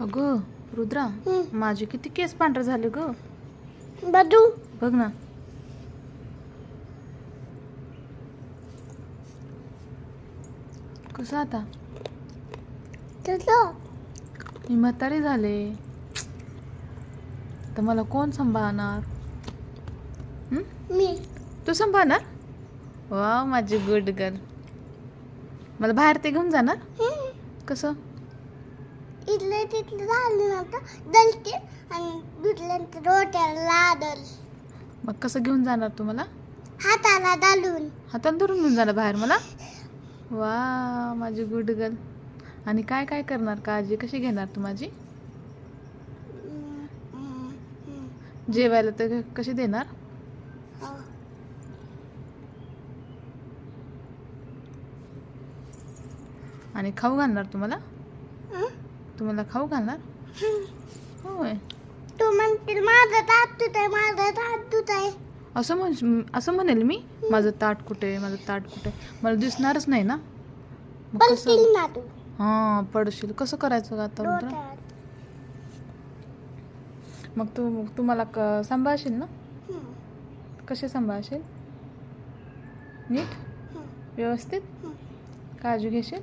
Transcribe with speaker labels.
Speaker 1: अगं रुद्रा, माझे किती केस पांढरे झाले ग.
Speaker 2: बदू
Speaker 1: बघ ना. कसं आता
Speaker 2: तुझं
Speaker 1: मी म्हातारी झाले तर मला कोण सांभाळणार?
Speaker 2: मी
Speaker 1: तू सांभाळणार? वा माझी गुड गर्ल. मला बाहेर ते घेऊन जाणार? कसं?
Speaker 2: इथलं तिथलं झालं नव्हतं दलते आणि दुसऱ्यांच्या रोट्याला लादल
Speaker 1: मग कसं घेऊन जाणार तू मला?
Speaker 2: हाताला दालून
Speaker 1: हाताला धरून घेऊन जाणार बाहेर मला? वा माझी गुड गर्ल. आणि काय काय करणार? काळजी कशी घेणार तू माझी? जेवायला तर कशी देणार? आणि खाऊ घालणार तुम्हाला? तुम्हाला खाऊ घालणार? होय.
Speaker 2: तू म्हणतील माझं ताट तुट आहे माझं ताट तुट आहे
Speaker 1: असं म्हणेल मी? माझं ताट कुठे, माझं ताट कुठे? मला दिसणारच नाही ना. मग
Speaker 2: पलतील
Speaker 1: कसं?
Speaker 2: ना तू
Speaker 1: हां पडशील. कसं करायचं ग आता रुद्रा?
Speaker 2: रोट्यावर
Speaker 1: मग तू मला सांभाळशील ना? कसे सांभाळशील? नीट व्यवस्थित काळजी घेशील?